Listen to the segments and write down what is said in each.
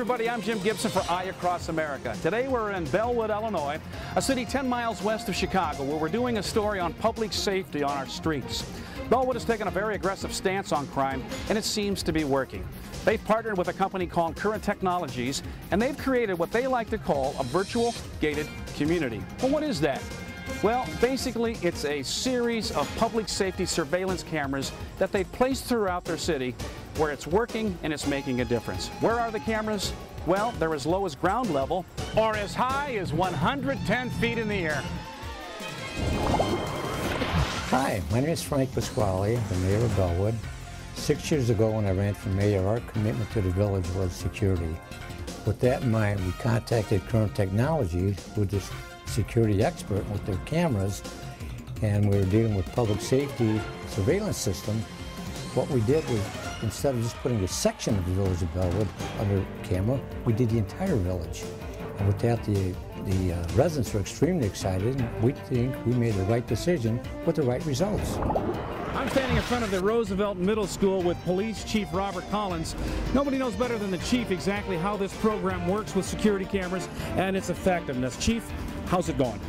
everybody, I'm Jim Gibson for Eye Across America. Today we're in Bellwood, Illinois, a city 10 miles west of Chicago, where we're doing a story on public safety on our streets. Bellwood has taken a very aggressive stance on crime, and it seems to be working. They've partnered with a company called Current Technologies, and they've created what they like to call a virtual gated community. Well, what is that? Well, basically, it's a series of public safety surveillance cameras that they've placed throughout their city where it's working and it's making a difference. Where are the cameras? Well, they're as low as ground level or as high as 110 feet in the air. Hi, my name is Frank Pasquale, the mayor of Bellwood. 6 years ago when I ran for mayor, our commitment to the village was security. With that in mind, we contacted Current Technologies, with this security expert with their cameras, and we were dealing with public safety surveillance system. What we did was, instead of just putting a section of the village of Bellwood under camera, we did the entire village. And with that, the residents were extremely excited, and we think we made the right decision with the right results. I'm standing in front of the Roosevelt Middle School with Police Chief Robert Collins. Nobody knows better than the Chief exactly how this program works with security cameras and its effectiveness. Chief, how's it going?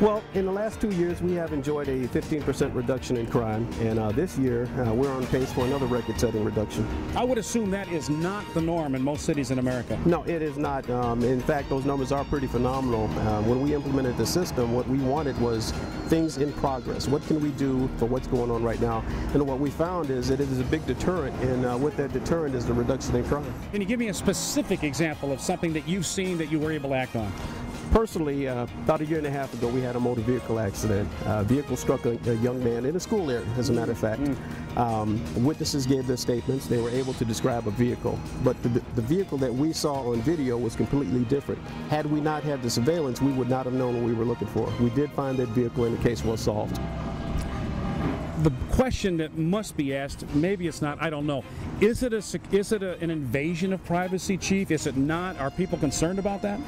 Well, in the last 2 years, we have enjoyed a 15% reduction in crime, and this year, we're on pace for another record-setting reduction. I would assume that is not the norm in most cities in America. No, it is not. In fact, those numbers are pretty phenomenal. When we implemented the system, what we wanted was things in progress. What can we do for what's going on right now? And what we found is that it is a big deterrent, and with that deterrent is the reduction in crime. Can you give me a specific example of something that you've seen that you were able to act on? Personally, about a year and a half ago, we had a motor vehicle accident. A vehicle struck a young man in a school area, as a matter of fact. Witnesses gave their statements. They were able to describe a vehicle. But the vehicle that we saw on video was completely different. Had we not had the surveillance, we would not have known what we were looking for. We did find that vehicle, and the case was solved. The question that must be asked, maybe it's not, I don't know. Is it an invasion of privacy, Chief? Is it not? Are people concerned about that?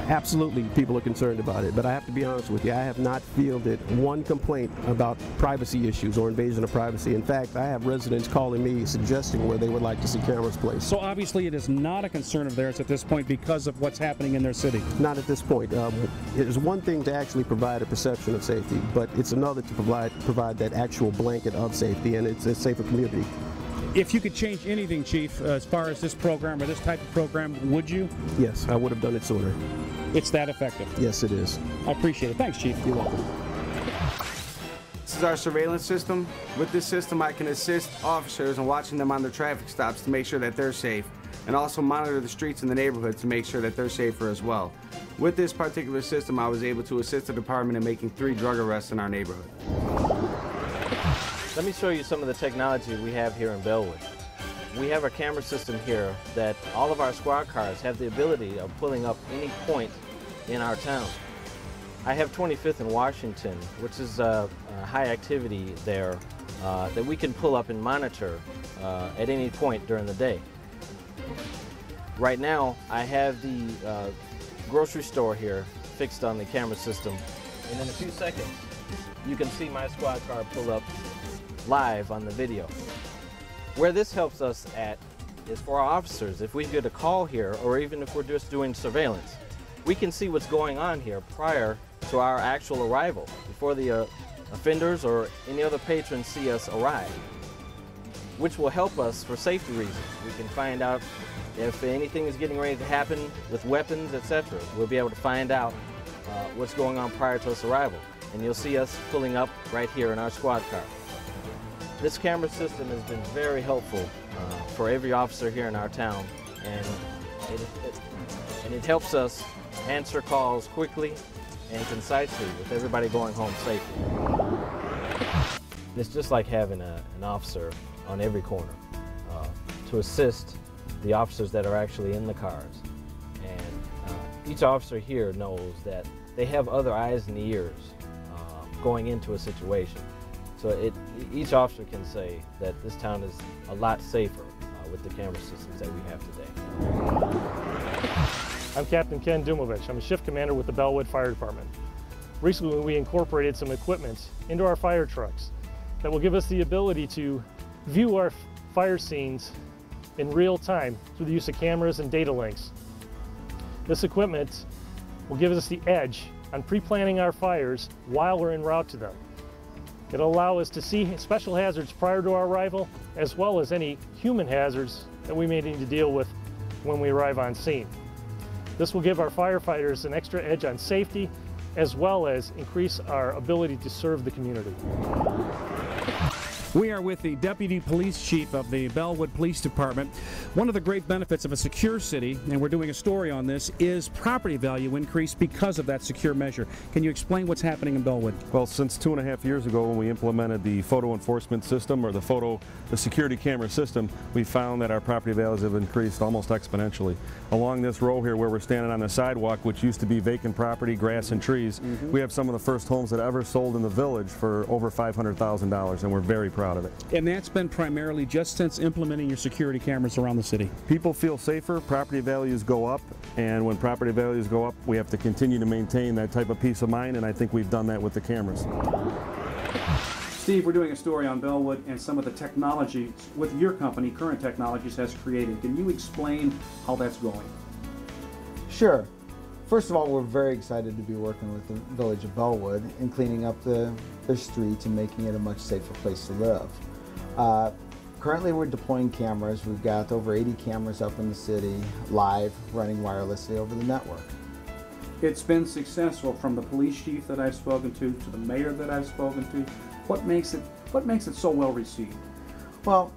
Absolutely, people are concerned about it, but I have to be honest with you, I have not fielded one complaint about privacy issues or invasion of privacy. In fact, I have residents calling me suggesting where they would like to see cameras placed. So obviously it is not a concern of theirs at this point because of what's happening in their city? Not at this point. It is one thing to actually provide a perception of safety, but it's another to provide that actual blanket of safety, and it's a safer community. If you could change anything, Chief, as far as this program or this type of program, would you? Yes, I would have done it sooner. It's that effective? Yes, it is. I appreciate it. Thanks, Chief. You're welcome. This is our surveillance system. With this system, I can assist officers in watching them on their traffic stops to make sure that they're safe, and also monitor the streets in the neighborhood to make sure that they're safer as well. With this particular system, I was able to assist the department in making 3 drug arrests in our neighborhood. Let me show you some of the technology we have here in Bellwood. We have a camera system here that all of our squad cars have the ability of pulling up any point in our town. I have 25th and Washington, which is a high activity there that we can pull up and monitor at any point during the day. Right now, I have the grocery store here fixed on the camera system, and in a few seconds, you can see my squad car pull up live on the video. Where this helps us at is for our officers. If we get a call here, or even if we're just doing surveillance, we can see what's going on here prior to our actual arrival, before the offenders or any other patrons see us arrive, which will help us for safety reasons. We can find out if anything is getting ready to happen with weapons, etc. We'll be able to find out what's going on prior to us arrival. And you'll see us pulling up right here in our squad car. This camera system has been very helpful for every officer here in our town, and it helps us answer calls quickly and concisely with everybody going home safely. It's just like having an officer on every corner to assist the officers that are actually in the cars. And each officer here knows that they have other eyes and ears going into a situation. So each officer can say that this town is a lot safer with the camera systems that we have today. I'm Captain Ken Dumovich. I'm a shift commander with the Bellwood Fire Department. Recently, we incorporated some equipment into our fire trucks that will give us the ability to view our fire scenes in real time through the use of cameras and data links. This equipment will give us the edge on pre-planning our fires while we're en route to them. It'll allow us to see special hazards prior to our arrival, as well as any human hazards that we may need to deal with when we arrive on scene. This will give our firefighters an extra edge on safety, as well as increase our ability to serve the community. We are with the Deputy Police Chief of the Bellwood Police Department. One of the great benefits of a secure city, and we're doing a story on this, is property value increase because of that secure measure. Can you explain what's happening in Bellwood? Well, since 2.5 years ago when we implemented the photo enforcement system, or the security camera system, we found that our property values have increased almost exponentially. Along this row here where we're standing on the sidewalk, which used to be vacant property, grass and trees, we have some of the first homes that ever sold in the village for over $500,000, and we're very proud of it. And that's been primarily just since implementing your security cameras around the city. People feel safer, property values go up, and when property values go up, we have to continue to maintain that type of peace of mind, and I think we've done that with the cameras. Steve, we're doing a story on Bellwood and some of the technology with your company, Current Technologies, has created. Can you explain how that's going? Sure. First of all, we're very excited to be working with the Village of Bellwood and cleaning up their streets and making it a much safer place to live. Currently, we're deploying cameras. We've got over 80 cameras up in the city, live, running wirelessly over the network. It's been successful, from the police chief that I've spoken to the mayor that I've spoken to. What makes it so well received? Well,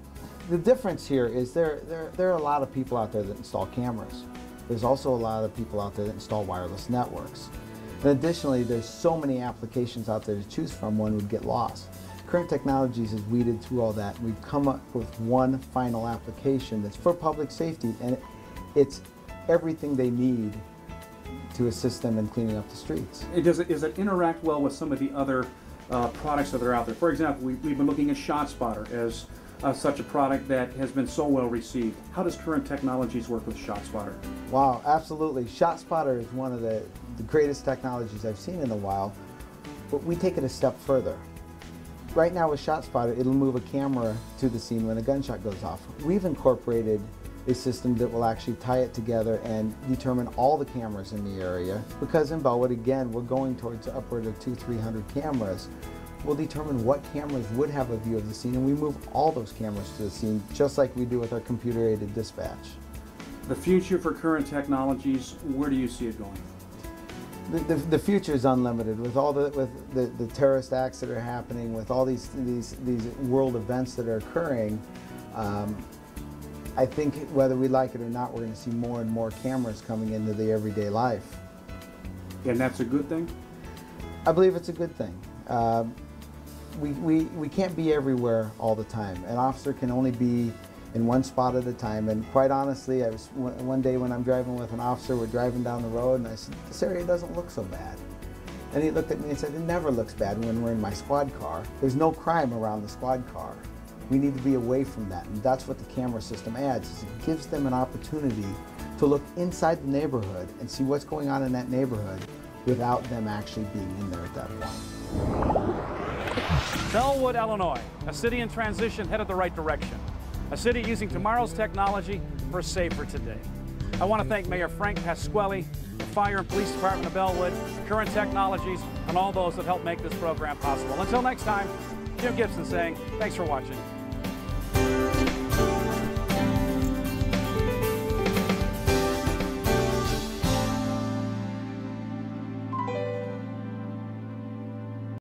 the difference here is there are a lot of people out there that install cameras. There's also a lot of people out there that install wireless networks. And additionally, there's so many applications out there to choose from, one would get lost. Current Technologies has weeded through all that. We've come up with one final application that's for public safety, and it's everything they need to assist them in cleaning up the streets. Does it interact well with some of the other products that are out there? For example, we've been looking at ShotSpotter as such a product that has been so well received. How does Current Technologies work with ShotSpotter? Wow, absolutely. ShotSpotter is one of the greatest technologies I've seen in a while, but we take it a step further. Right now with ShotSpotter, it'll move a camera to the scene when a gunshot goes off. We've incorporated a system that will actually tie it together and determine all the cameras in the area. Because in Bellwood, again, we're going towards upward of 200-300 cameras. We'll determine what cameras would have a view of the scene, and we move all those cameras to the scene, just like we do with our computer-aided dispatch. The future for Current Technologies, where do you see it going? The future is unlimited with all the terrorist acts that are happening, with all these world events that are occurring. I think whether we like it or not, we're going to see more and more cameras coming into the everyday life. And that's a good thing? I believe it's a good thing. We can't be everywhere all the time. An officer can only be in one spot at a time, and quite honestly, one day when I'm driving with an officer, we're driving down the road, and I said, this area doesn't look so bad. And he looked at me and said, it never looks bad when we're in my squad car. There's no crime around the squad car. We need to be away from that, and that's what the camera system adds, is it gives them an opportunity to look inside the neighborhood and see what's going on in that neighborhood without them actually being in there at that point. Bellwood, Illinois, a city in transition headed the right direction. A city using tomorrow's technology for a safer today. I want to thank Mayor Frank Pasquale, the Fire and Police Department of Bellwood, Current Technologies, and all those that helped make this program possible. Until next time, Jim Gibson saying, thanks for watching.